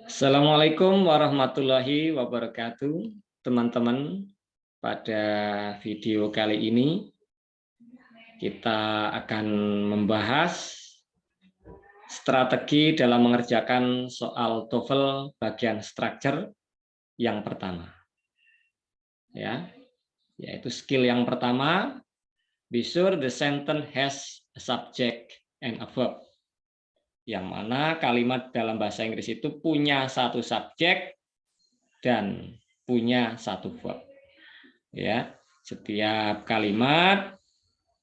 Assalamualaikum warahmatullahi wabarakatuh, teman-teman. Pada video kali ini kita akan membahas strategi dalam mengerjakan soal TOEFL bagian structure yang pertama. Ya, yaitu skill yang pertama, be sure the sentence has a subject and a verb. Yang mana kalimat dalam bahasa Inggris itu punya satu subjek dan punya satu verb. Ya, setiap kalimat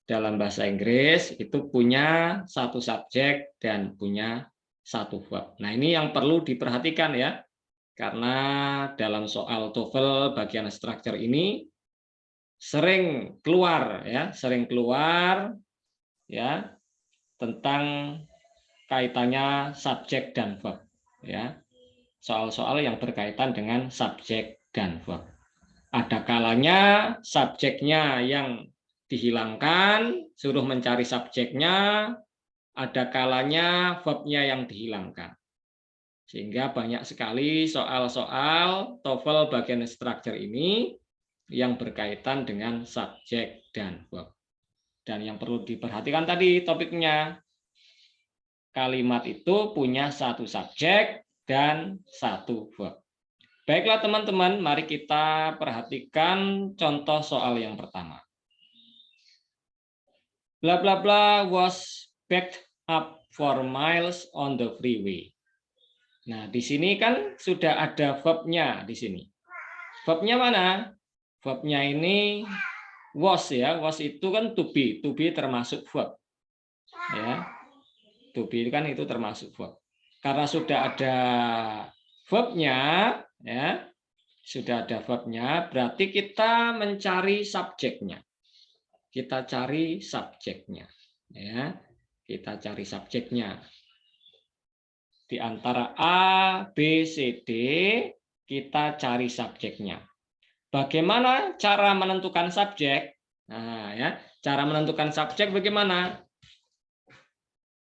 dalam bahasa Inggris itu punya satu subjek dan punya satu verb. Nah, ini yang perlu diperhatikan ya. Karena dalam soal TOEFL bagian structure ini sering keluar ya tentang kaitannya subjek dan verb ya. Soal-soal yang berkaitan dengan subjek dan verb. Ada kalanya subjeknya yang dihilangkan, suruh mencari subjeknya, ada kalanya verbnya yang dihilangkan. Sehingga banyak sekali soal-soal TOEFL bagian structure ini yang berkaitan dengan subjek dan verb. Dan yang perlu diperhatikan tadi topiknya, kalimat itu punya satu subjek dan satu verb. Baiklah teman-teman, mari kita perhatikan contoh soal yang pertama. Bla bla bla was backed up for miles on the freeway. Nah, di sini kan sudah ada verbnya di sini. Verbnya mana? Verbnya ini was ya. Was itu kan to be termasuk verb. Ya. To be kan itu termasuk verb. Karena sudah ada verbnya, ya, sudah ada verbnya, berarti kita mencari subjeknya. Kita cari subjeknya, ya. Kita cari subjeknya. Di antara A, B, C, D, kita cari subjeknya. Bagaimana cara menentukan subjek? Nah, ya, cara menentukan subjek bagaimana?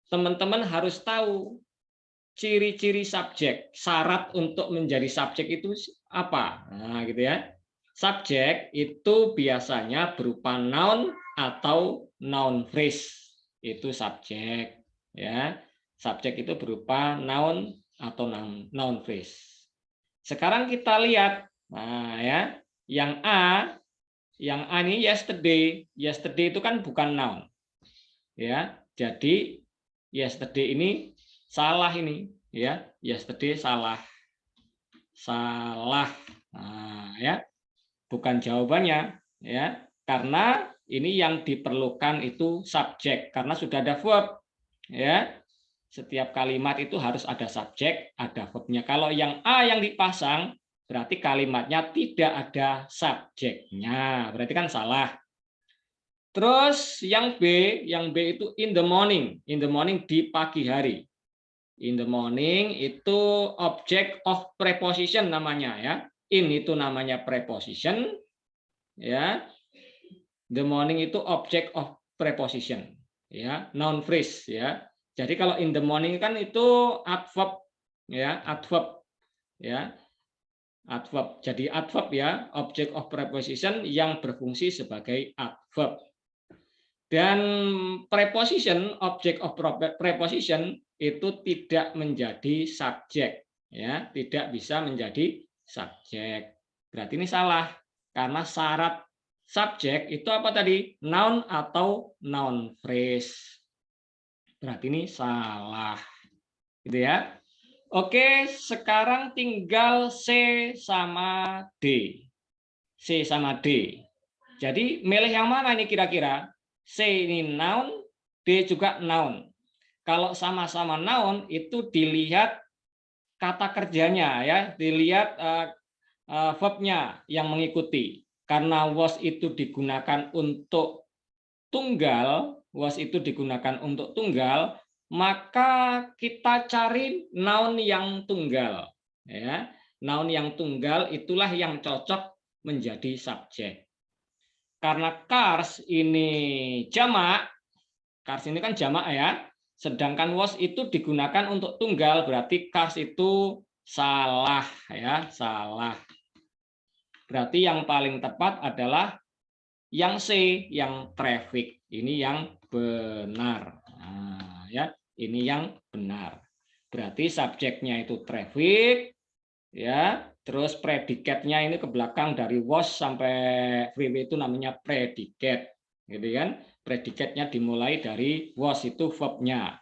Teman-teman harus tahu ciri-ciri subjek, syarat untuk menjadi subjek itu apa? Nah, gitu ya. Subjek itu biasanya berupa noun atau noun phrase. Itu subjek, ya. Subjek itu berupa noun atau noun phrase. Sekarang kita lihat, nah ya, yang A ini yesterday. Yesterday itu kan bukan noun, ya. Jadi yesterday ini salah ini, ya. Yesterday salah. Nah, ya. Bukan jawabannya, ya. Karena ini yang diperlukan itu subjek karena sudah ada verb, ya. Setiap kalimat itu harus ada subjek, ada verbnya. Kalau yang A yang dipasang berarti kalimatnya tidak ada subjeknya, berarti kan salah. Terus yang B itu in the morning. In the morning di pagi hari. In the morning itu object of preposition namanya ya. In itu namanya preposition ya. The morning itu object of preposition ya, noun phrase ya. Jadi kalau in the morning kan itu adverb ya, adverb ya. Adverb. Jadi adverb ya, object of preposition yang berfungsi sebagai adverb. Dan preposition, object of preposition itu tidak menjadi subjek, ya, tidak bisa menjadi subjek. Berarti ini salah karena syarat subjek itu apa tadi? Noun atau noun phrase. Berarti ini salah, gitu ya. Oke, sekarang tinggal C sama D. C sama D. Jadi milih yang mana ini kira-kira? C ini noun, D juga noun. Kalau sama-sama noun itu dilihat kata kerjanya ya, dilihat verbnya yang mengikuti. Karena was itu digunakan untuk tunggal, was itu digunakan untuk tunggal, maka kita cari noun yang tunggal ya. Noun yang tunggal itulah yang cocok menjadi subjek. Karena cars ini jamak, cars ini kan jamak ya, sedangkan was itu digunakan untuk tunggal, berarti cars itu salah ya, salah. Berarti yang paling tepat adalah yang C, yang traffic. Ini yang benar. Nah, ya, ini yang benar. Berarti subjeknya itu traffic, ya. Terus predikatnya ini ke belakang dari was sampai freeway itu namanya predikat, gitu kan? Predikatnya dimulai dari was, itu verbnya.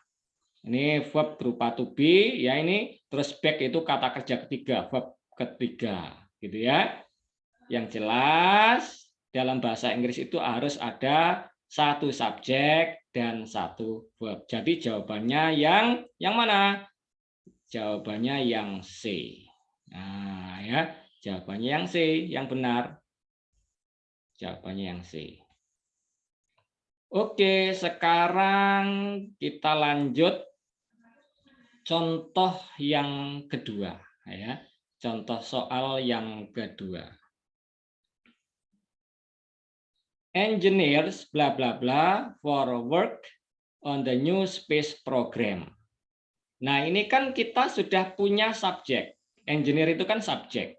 Ini verb berupa to be, ya ini. Terus back itu kata kerja ketiga, verb ketiga, gitu ya. Yang jelas dalam bahasa Inggris itu harus ada satu subjek dan satu verb. Jadi jawabannya yang mana? Jawabannya yang C. Nah, ya, jawabannya yang C, yang benar. Jawabannya yang C. Oke, sekarang kita lanjut contoh yang kedua, ya. Contoh soal yang kedua. Engineers bla bla bla for work on the new space program. Nah, ini kan kita sudah punya subjek. Engineer itu kan subjek.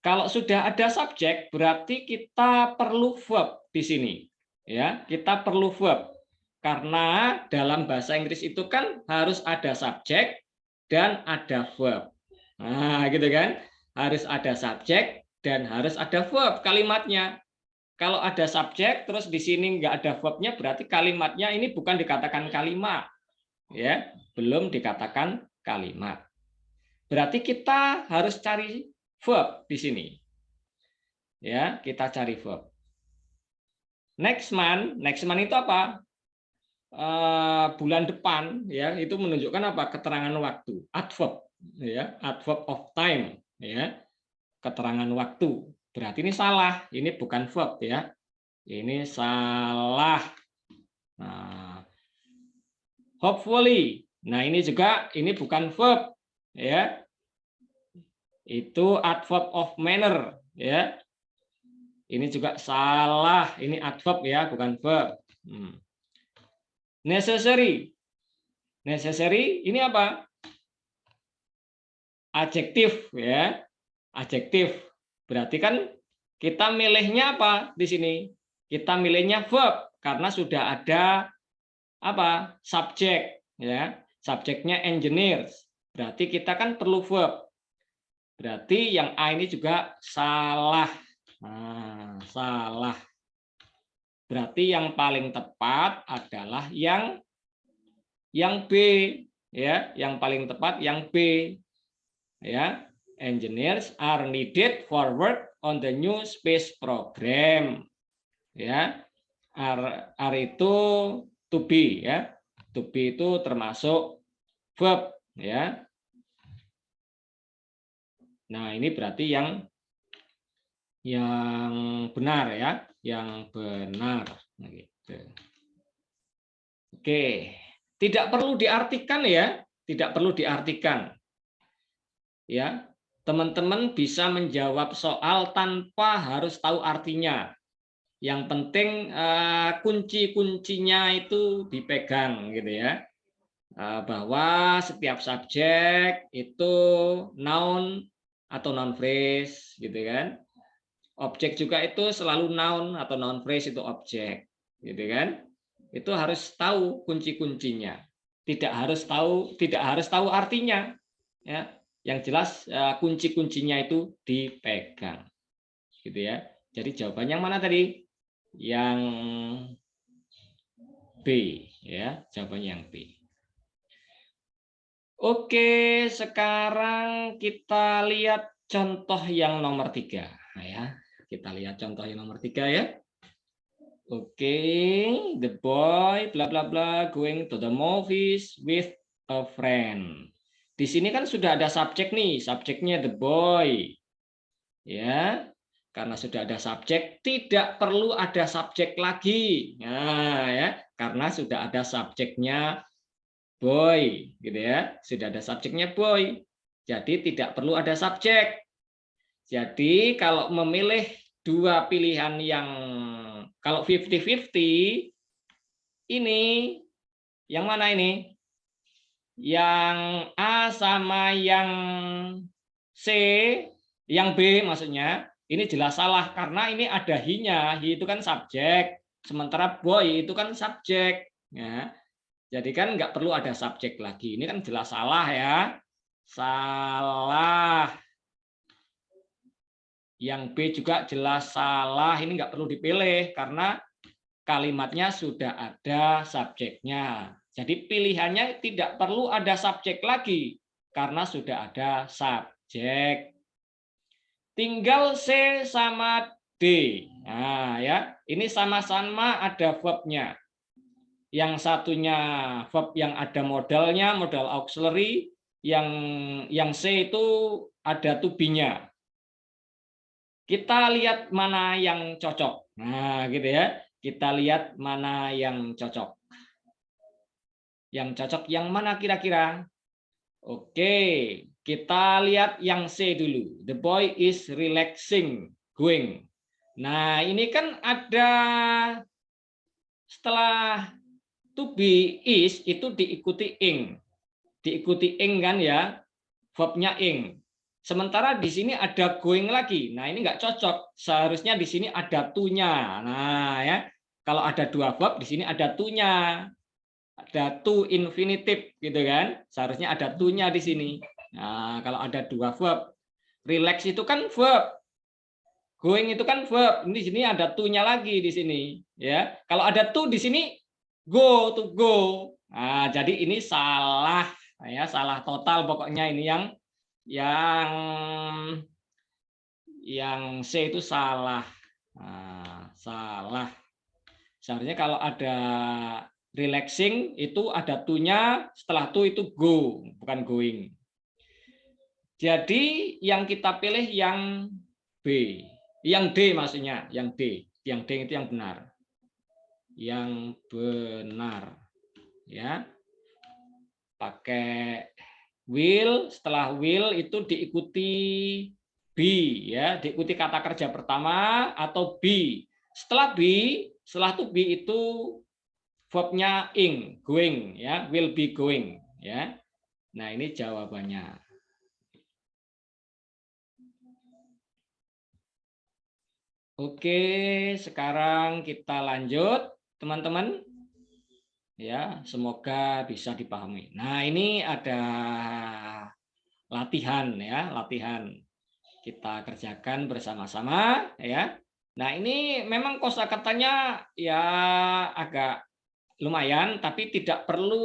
Kalau sudah ada subjek, berarti kita perlu verb di sini. Ya, kita perlu verb. Karena dalam bahasa Inggris itu kan harus ada subjek dan ada verb. Nah, gitu kan? Harus ada subjek dan harus ada verb kalimatnya. Kalau ada subjek terus di sini nggak ada verbnya, berarti kalimatnya ini bukan dikatakan kalimat, ya, belum dikatakan kalimat. Berarti kita harus cari verb di sini, ya, kita cari verb. Next month itu apa? Bulan depan, ya, itu menunjukkan apa? Keterangan waktu, adverb, ya, adverb of time, ya, keterangan waktu. Berarti ini salah, ini bukan verb, ya. Ini salah. Nah, hopefully. Nah, ini juga ini bukan verb, ya. Itu adverb of manner, ya. Ini juga salah. Ini adverb, ya, bukan verb. Necessary. Necessary ini apa? Adjektif, ya. Adjektif. Berarti kan kita milihnya apa di sini? Kita milihnya verb karena sudah ada apa? Subjek, ya. Subjeknya engineers. Berarti kita kan perlu verb. Berarti yang A ini juga salah. Nah, salah. Berarti yang paling tepat adalah yang B, ya. Yang paling tepat yang B. Ya. Engineers are needed for work on the new space program. Ya, are itu to be, ya. To be itu termasuk verb, ya. Nah, ini berarti yang benar, ya, yang benar. Nah, gitu. Oke, tidak perlu diartikan, ya, tidak perlu diartikan. Ya, teman-teman bisa menjawab soal tanpa harus tahu artinya. Yang penting kunci-kuncinya itu dipegang, gitu ya. Bahwa setiap subjek itu noun atau noun phrase, gitu kan. Objek juga itu selalu noun atau noun phrase itu objek, gitu kan. Itu harus tahu kunci-kuncinya. Tidak harus tahu artinya, ya. Yang jelas kunci-kuncinya itu dipegang, gitu ya. Jadi jawabannya yang mana tadi? Yang B, ya. Jawabannya yang B. Oke, sekarang kita lihat contoh yang nomor 3, nah, ya. Kita lihat contoh yang nomor 3, ya. Oke, the boy bla bla bla going to the movies with a friend. Di sini kan sudah ada subjek nih, subjeknya the boy. Ya, karena sudah ada subjek, tidak perlu ada subjek lagi. Nah, ya, karena sudah ada subjeknya boy, gitu ya. Sudah ada subjeknya boy. Jadi tidak perlu ada subjek. Jadi kalau memilih dua pilihan yang kalau 50-50 ini yang mana ini? yang A sama yang C, yang B maksudnya, ini jelas salah karena ini ada he-nya. He itu kan subjek, sementara boy itu kan subjek. Ya. Jadi kan nggak perlu ada subjek lagi. Ini kan jelas salah ya. Salah. Yang B juga jelas salah. Ini nggak perlu dipilih karena kalimatnya sudah ada subjeknya. Jadi pilihannya tidak perlu ada subjek lagi karena sudah ada subjek. Tinggal C sama D. Nah, ya, ini sama-sama ada verbnya. Yang satunya verb yang ada modalnya, modal auxiliary, yang C itu ada to be-nya. Kita lihat mana yang cocok. Nah, gitu ya. Kita lihat mana yang cocok. Yang cocok yang mana kira-kira? Oke, kita lihat yang C dulu. The boy is relaxing, going. Nah, ini kan ada setelah to be is itu diikuti ing. Diikuti ing kan ya, verbnya ing. Sementara di sini ada going lagi. Nah, ini nggak cocok. Seharusnya di sini ada to-nya. Nah, ya. Kalau ada dua verb, di sini ada to-nya. Ada to infinitive gitu kan. Seharusnya ada to-nya di sini. Nah, kalau ada dua verb. Relax itu kan verb. Going itu kan verb. Ini di sini ada to-nya lagi di sini, ya. Kalau ada to di sini go, to go. Nah, jadi ini salah ya, salah total pokoknya ini yang C itu salah. Nah, salah. Seharusnya kalau ada relaxing itu ada to-nya, setelah to itu go, bukan going. Jadi yang kita pilih yang B. Yang D maksudnya, yang D. Yang D itu yang benar. Yang benar. Ya. Pakai will, setelah will itu diikuti be ya, diikuti kata kerja pertama atau be. Setelah be, setelah to be itu verbnya ing, going ya, will be going ya. Nah, ini jawabannya. Oke, sekarang kita lanjut, teman-teman. Ya, semoga bisa dipahami. Nah, ini ada latihan ya, latihan. Kita kerjakan bersama-sama ya. Nah, ini memang kosakatanya ya agak lumayan, tapi tidak perlu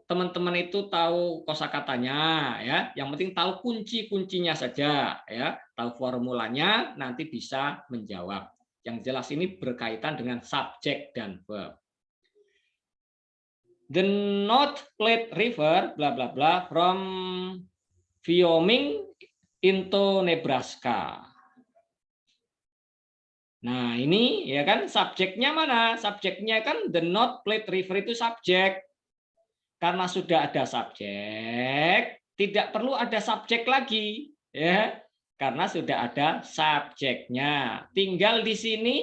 teman-teman itu tahu kosakatanya ya. Yang penting tahu kunci-kuncinya saja ya, tahu formulanya nanti bisa menjawab. Yang jelas ini berkaitan dengan subjek dan verb. The North Platte River bla bla bla from Wyoming into Nebraska. Nah, ini ya kan subjeknya mana? Subjeknya kan the North Platte River itu subjek. Karena sudah ada subjek, tidak perlu ada subjek lagi, ya. Karena sudah ada subjeknya. Tinggal di sini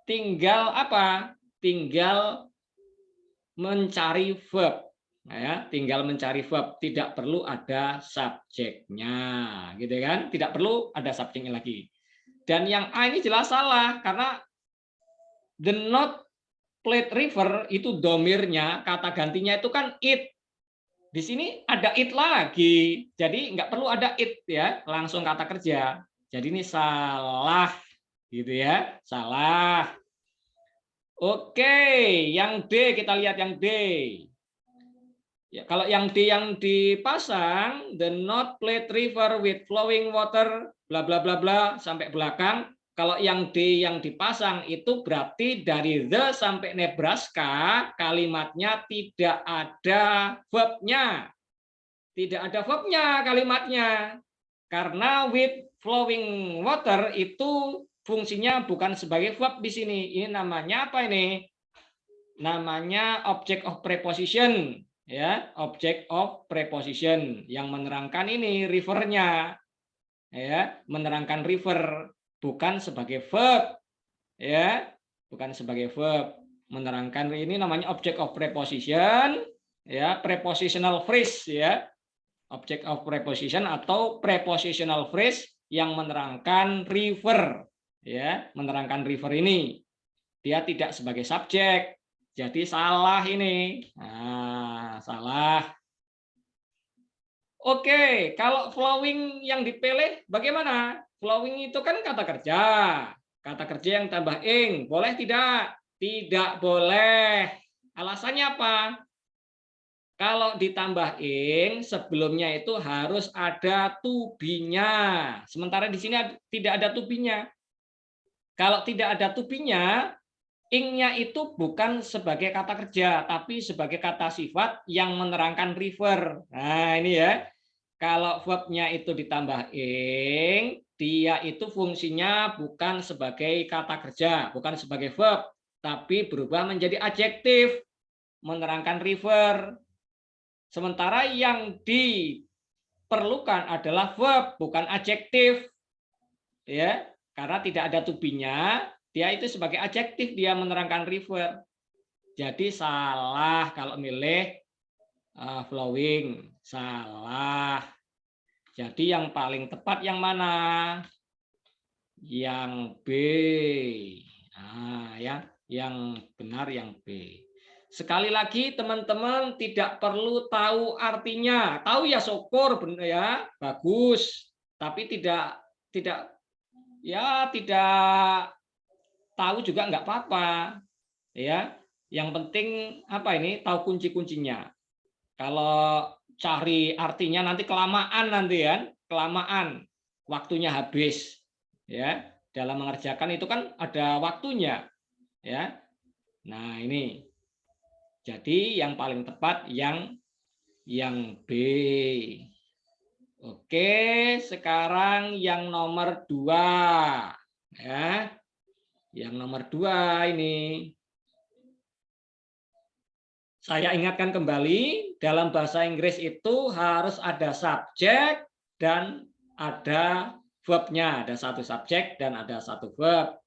tinggal apa? Tinggal mencari verb. Ya, tinggal mencari verb, tidak perlu ada subjeknya, gitu kan? Tidak perlu ada subjeknya lagi. Dan yang A ini jelas salah karena the North Platte River itu domirnya, kata gantinya itu kan it. Di sini ada it lagi, jadi nggak perlu ada it ya, langsung kata kerja. Jadi ini salah, gitu ya, salah. Oke, yang D kita lihat yang D. Ya, kalau yang D yang dipasang, the North Platte River with flowing water, bla bla bla bla sampai belakang. Kalau yang D yang dipasang itu berarti dari the sampai Nebraska kalimatnya tidak ada verbnya. Tidak ada verbnya kalimatnya. Karena with flowing water itu fungsinya bukan sebagai verb di sini. Ini namanya apa ini? Namanya object of preposition. Ya, object of preposition yang menerangkan ini rivernya. Ya, menerangkan river bukan sebagai verb. Ya, bukan sebagai verb. Menerangkan ini namanya object of preposition ya, prepositional phrase ya. Object of preposition atau prepositional phrase yang menerangkan river ya, menerangkan river ini. Dia tidak sebagai subjek. Jadi salah ini. Nah, salah. Oke, kalau flowing yang dipilih bagaimana? Flowing itu kan kata kerja. Kata kerja yang tambah ing. Boleh tidak? Tidak boleh. Alasannya apa? Kalau ditambah ing, sebelumnya itu harus ada to be-nya. Sementara di sini tidak ada to be-nya. Kalau tidak ada to be-nya, ing-nya itu bukan sebagai kata kerja, tapi sebagai kata sifat yang menerangkan river. Nah, ini ya. Kalau verb-nya itu ditambah ing, dia itu fungsinya bukan sebagai kata kerja, bukan sebagai verb, tapi berubah menjadi adjektif, menerangkan river. Sementara yang diperlukan adalah verb, bukan adjektif. Ya, karena tidak ada to be-nya, dia itu sebagai adjektif, dia menerangkan river. Jadi salah kalau milih flowing, salah. Jadi yang paling tepat yang mana? Yang B. Nah, ya, yang benar yang B. Sekali lagi teman-teman tidak perlu tahu artinya. Tahu ya syukur, benar ya, bagus. Tapi tidak tahu juga nggak apa-apa. Ya, yang penting apa ini? Tahu kunci-kuncinya. Kalau cari artinya nanti kelamaan nanti ya, kelamaan, waktunya habis. Ya, dalam mengerjakan itu kan ada waktunya. Ya. Nah, ini. Jadi yang paling tepat yang B. Oke, sekarang yang nomor 2. Ya. Yang nomor 2 ini. Saya ingatkan kembali, dalam bahasa Inggris itu harus ada subjek dan ada verb-nya. Ada satu subjek dan ada satu verb.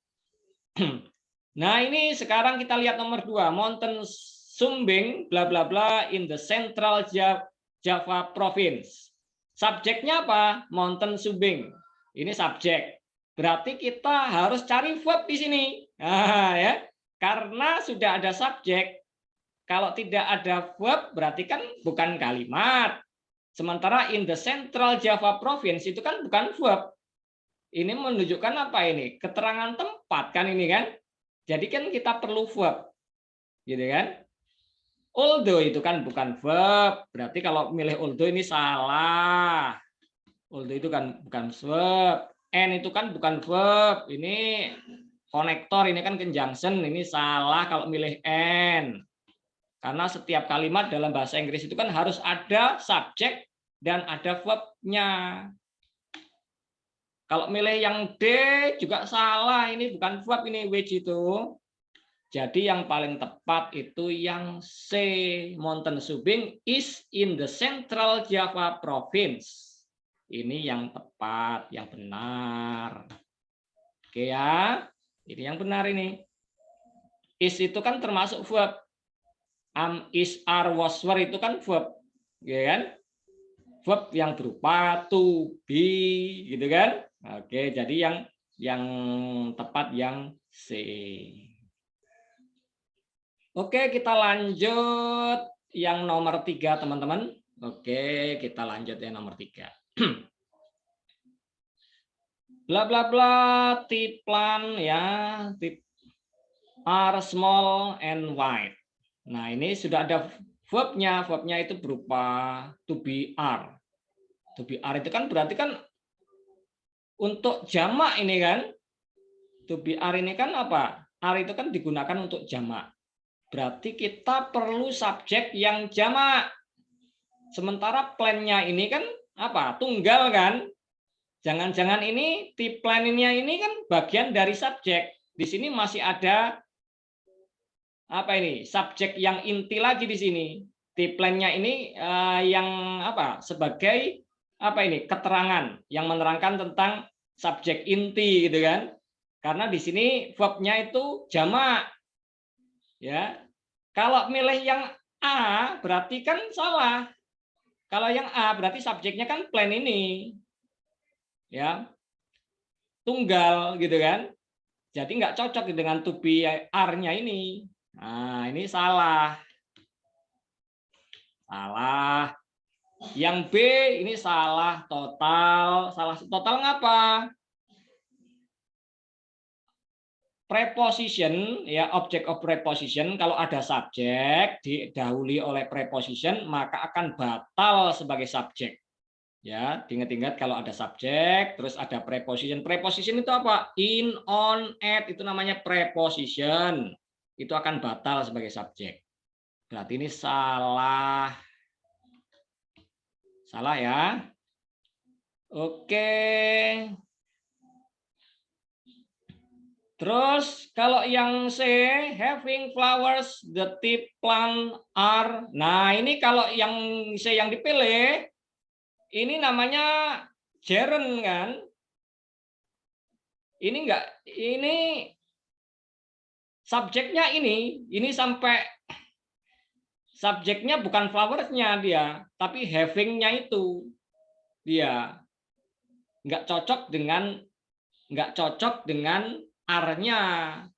Nah, ini sekarang kita lihat nomor 2. Mountain Sumbing bla bla bla in the Central Java Province. Subjeknya apa? Mountain Sumbing. Ini subjek. Berarti kita harus cari verb di sini. Nah, ya. Karena sudah ada subjek, kalau tidak ada verb berarti kan bukan kalimat. Sementara in the Central Java Province itu kan bukan verb. Ini menunjukkan apa ini? Keterangan tempat kan ini kan? Jadi kan kita perlu verb. Gitu kan? Although itu kan bukan verb, berarti kalau milih although ini salah. Although itu kan bukan verb. And itu kan bukan verb, ini konektor, ini kan conjunction, ini salah kalau milih and. Karena setiap kalimat dalam bahasa Inggris itu kan harus ada subjek dan ada verb-nya. Kalau milih yang D juga salah, ini bukan verb, ini which itu. Jadi yang paling tepat itu yang C. Mountain Sumbing is in the Central Java Province. Ini yang tepat, yang benar. Oke ya, ini yang benar ini. Is itu kan termasuk verb. Am, is, are, was, were itu kan verb. Ya kan? Verb yang berupa to, be, gitu kan? Oke, jadi yang tepat yang C. Oke, kita lanjut yang nomor 3, teman-teman. Oke, kita lanjut yang nomor 3. Bla bla bla, tiplan ya, tip are small and white. Nah, ini sudah ada verb-nya. Verb-nya itu berupa to be are. To be are itu kan berarti kan untuk jamak ini kan. To be are ini kan apa? Are itu kan digunakan untuk jamak. Berarti kita perlu subjek yang jamak. Sementara plan-nya ini kan apa? Tunggal kan? Jangan-jangan ini tiplan-nya ini kan bagian dari subjek. Di sini masih ada apa ini? Subjek yang inti lagi di sini. Tiplan-nya ini yang apa? Sebagai apa ini? Keterangan yang menerangkan tentang subjek inti gitu kan? Karena di sini verb-nya itu jamak. Ya. Kalau milih yang A berarti kan salah. Kalau yang A berarti subjeknya kan plan ini. Ya, tunggal gitu kan. Jadi nggak cocok dengan to be are-nya ini. Nah, ini salah. Salah. Yang B ini salah total. Salah total ngapa? Preposition, ya, object of preposition, kalau ada subjek didahului oleh preposition maka akan batal sebagai subjek. Ya, diingat-ingat kalau ada subjek terus ada preposition. Preposition itu apa? In, on, at, itu namanya preposition. Itu akan batal sebagai subjek. Berarti ini salah. Salah ya. Oke. Terus kalau yang C, having flowers, the tip plant are. Nah, ini kalau yang C yang dipilih, ini namanya gerund kan? Ini enggak, ini subjeknya ini sampai subjeknya bukan flowersnya dia, tapi having-nya itu dia nggak cocok dengan are-nya,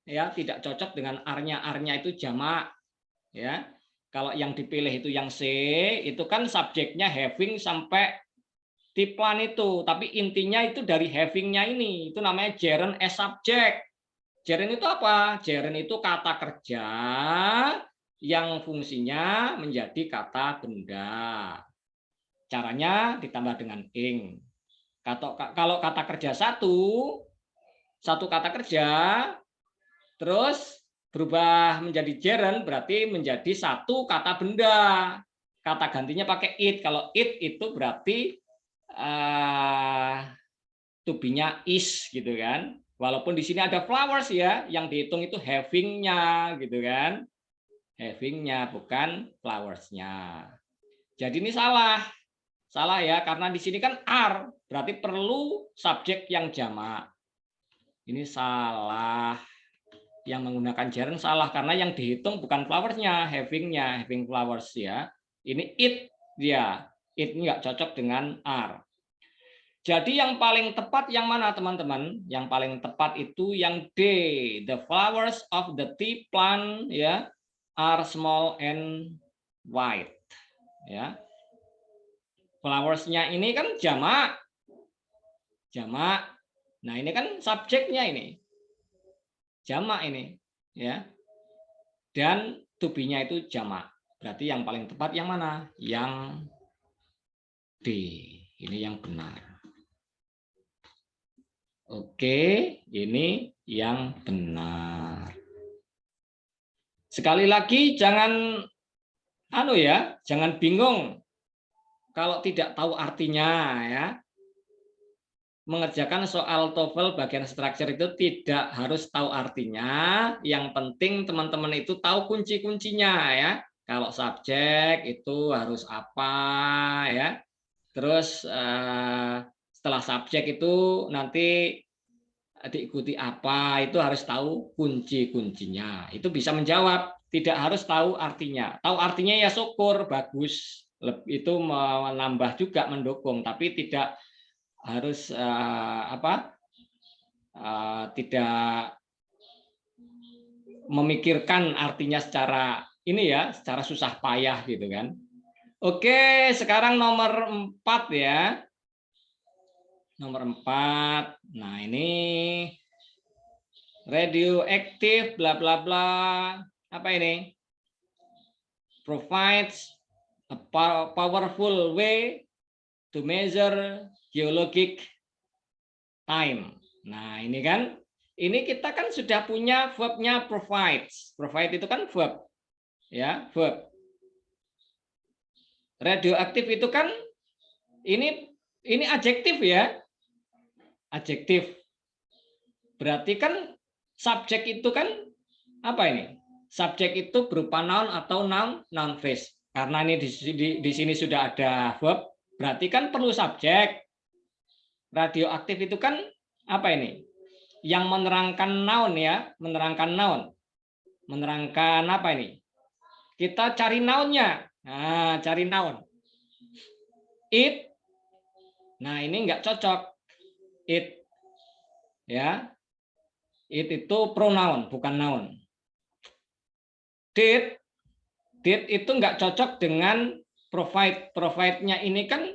ya, tidak cocok dengan are-nya. Are-nya itu jamak, ya. Kalau yang dipilih itu yang C, itu kan subjeknya having sampai tiplan itu, tapi intinya itu dari having-nya ini, itu namanya gerund as subject. Gerund itu apa? Gerund itu kata kerja yang fungsinya menjadi kata benda. Caranya ditambah dengan ing. Kalau kata kerja satu kata kerja, terus berubah menjadi gerund berarti menjadi satu kata benda. Kata gantinya pakai it. Kalau it itu berarti to be-nya is gitu kan. Walaupun di sini ada flowers ya, yang dihitung itu having-nya gitu kan. Having-nya bukan flowers-nya. Jadi ini salah. Salah ya, karena di sini kan are, berarti perlu subjek yang jamak. Ini salah. Yang menggunakan gerund salah karena yang dihitung bukan flowersnya, having-nya, having flowers ya. Ini it dia. It nggak cocok dengan are. Jadi yang paling tepat yang mana teman-teman? Yang paling tepat itu yang D. The flowers of the tea plant ya are small and white. Ya. Flowers-nya ini kan jamak. Jamak. Nah, ini kan subjeknya ini. Jamak ini, ya. Dan to be-nya itu jamak. Berarti yang paling tepat yang mana? Yang D. Ini yang benar. Oke, ini yang benar. Sekali lagi jangan jangan bingung kalau tidak tahu artinya ya. Mengerjakan soal TOEFL bagian structure itu tidak harus tahu artinya, yang penting teman-teman itu tahu kunci-kuncinya ya. Kalau subjek itu harus apa ya. Terus setelah subjek itu nanti diikuti apa, itu harus tahu kunci-kuncinya. Itu bisa menjawab, tidak harus tahu artinya. Tahu artinya ya syukur, bagus. Itu menambah juga mendukung, tapi tidak harus tidak memikirkan artinya secara ini ya, secara susah payah gitu kan. Oke, sekarang nomor 4 ya. Nomor 4. Nah, ini radioaktif bla bla bla. Apa ini? Provides a powerful way to measure geologic time. Nah, ini kan, ini kita kan sudah punya verbnya provides. Provide itu kan verb, ya, verb. Radioaktif itu kan ini adjektif ya, adjektif. Berarti kan subjek itu kan apa ini? Subjek itu berupa noun atau noun phrase. Karena ini di sini sudah ada verb, berarti kan perlu subjek. Radioaktif itu kan apa ini? Yang menerangkan noun ya, menerangkan noun. Menerangkan apa ini? kita cari noun-nya. Nah, cari noun. It. Nah, ini enggak cocok. It. Ya. It itu pronoun, bukan noun. Did. Did itu enggak cocok dengan provide. Provide-nya ini kan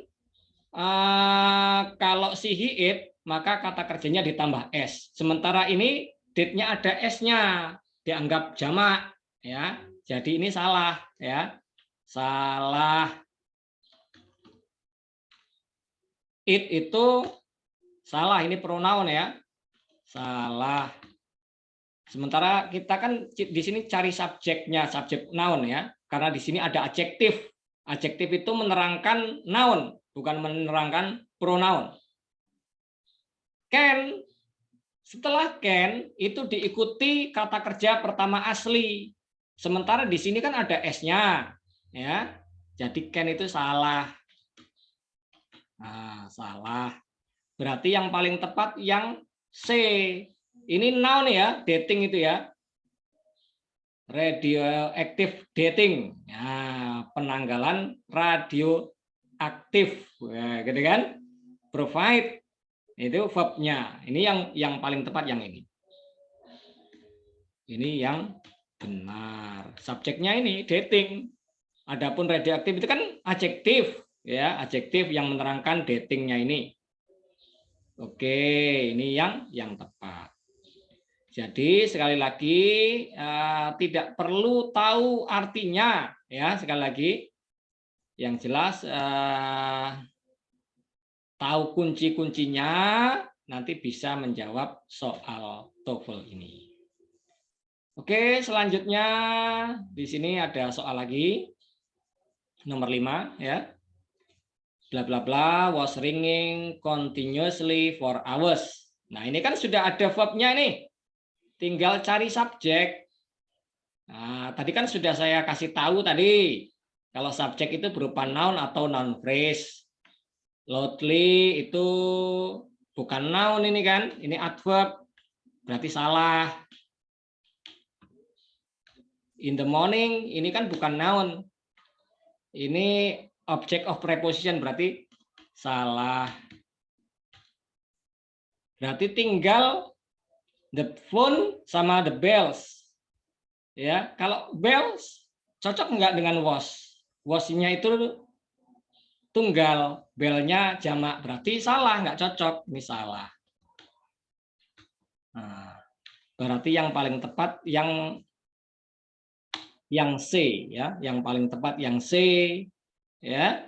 kalau si he it, maka kata kerjanya ditambah s. Sementara ini did-nya ada s-nya, dianggap jamak, ya. Jadi ini salah, ya. Salah. It itu salah, ini pronoun ya. Salah. Sementara kita kan di sini cari subjeknya, subjek noun ya. Karena di sini ada adjektif. Adjektif itu menerangkan noun, bukan menerangkan pronoun. Can, setelah can itu diikuti kata kerja pertama asli. Sementara di sini kan ada s-nya, ya. Jadi can itu salah. Nah, salah. Berarti yang paling tepat yang C. Ini noun ya, dating itu ya. Radioactive dating. Nah, penanggalan radioaktif. Nah, gitu kan? Provide itu verb-nya. Ini yang paling tepat yang ini. Ini yang benar. Subjeknya ini dating. Adapun radioaktif itu kan adjektif, ya, adjektif yang menerangkan datingnya ini. Oke, ini yang tepat. Jadi sekali lagi tidak perlu tahu artinya, ya, sekali lagi. Yang jelas tahu kunci-kuncinya nanti bisa menjawab soal TOEFL ini. Oke, selanjutnya di sini ada soal lagi. Nomor 5 ya. Bla bla bla was ringing continuously for hours. Nah, ini kan sudah ada verb-nya nih. Tinggal cari subjek. Nah, tadi kan sudah saya kasih tahu tadi. Kalau subjek itu berupa noun atau noun phrase. Loudly itu bukan noun ini kan. Ini adverb. Berarti salah. In the morning ini kan bukan noun. Ini object of preposition, berarti salah. Berarti tinggal the phone sama the bells. Ya, kalau bells cocok enggak dengan was? Was-nya itu tunggal, bell-nya jamak, berarti salah, enggak cocok. Ini salah. Nah, berarti yang paling tepat yang C ya, yang paling tepat yang C ya.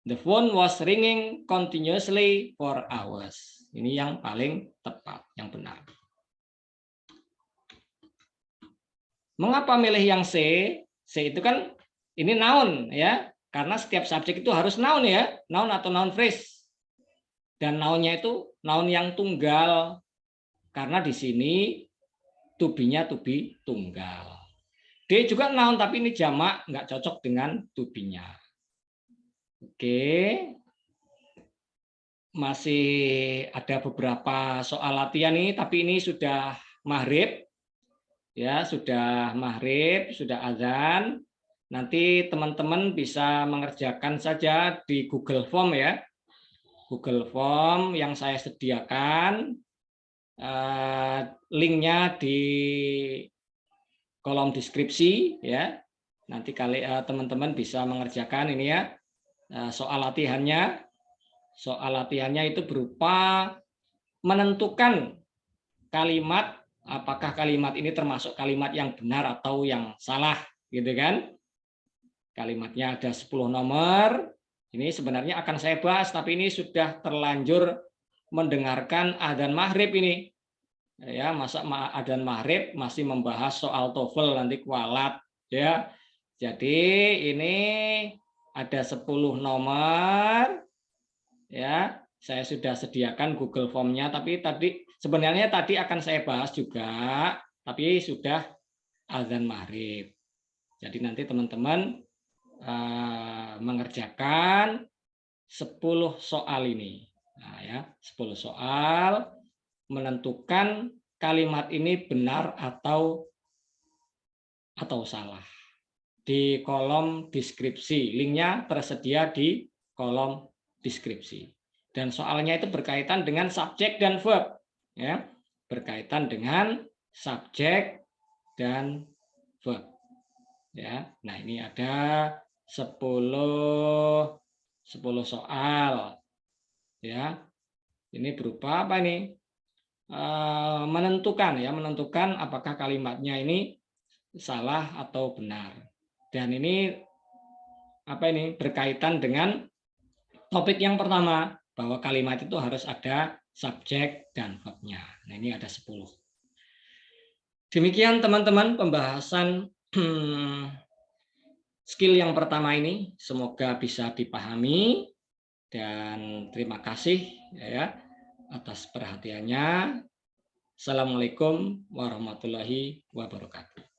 The phone was ringing continuously for hours. Ini yang paling tepat, yang benar. Mengapa milih yang C? C itu kan ini noun ya, karena setiap subjek itu harus noun ya, noun atau noun phrase. Dan nounnya itu noun yang tunggal, karena di sini to be-nya to be tunggal. D juga noun tapi ini jamak, nggak cocok dengan to be-nya. Oke. Masih ada beberapa soal latihan nih, tapi ini sudah maghrib. Ya, sudah maghrib, sudah azan. Nanti teman-teman bisa mengerjakan saja di Google Form ya. Google Form yang saya sediakan. Linknya di kolom deskripsi ya. Nanti teman-teman bisa mengerjakan ini ya. Soal latihannya. Soal latihannya itu berupa menentukan kalimat, apakah kalimat ini termasuk kalimat yang benar atau yang salah, gitu kan? Kalimatnya ada 10 nomor. Ini sebenarnya akan saya bahas, tapi ini sudah terlanjur mendengarkan adzan maghrib ini. Ya, masa adzan maghrib masih membahas soal TOEFL nanti kualat, ya. Jadi ini ada 10 nomor. Ya, saya sudah sediakan Google Form-nya, tapi sebenarnya tadi akan saya bahas juga, tapi sudah azan maghrib. Jadi nanti teman-teman mengerjakan 10 soal ini. Nah, ya, 10 soal menentukan kalimat ini benar atau salah. di kolom deskripsi. Linknya tersedia di kolom deskripsi. Dan soalnya itu berkaitan dengan subjek dan verb. Ya, berkaitan dengan subjek dan verb. Ya, nah ini ada 10 soal. Ya, ini berupa apa ini? Menentukan apakah kalimatnya ini salah atau benar. Dan ini berkaitan dengan topik yang pertama, bahwa kalimat itu harus ada subjek dan verbnya. Nah, ini ada 10. Demikian teman-teman pembahasan skill yang pertama ini, semoga bisa dipahami dan terima kasih ya atas perhatiannya. Assalamualaikum warahmatullahi wabarakatuh.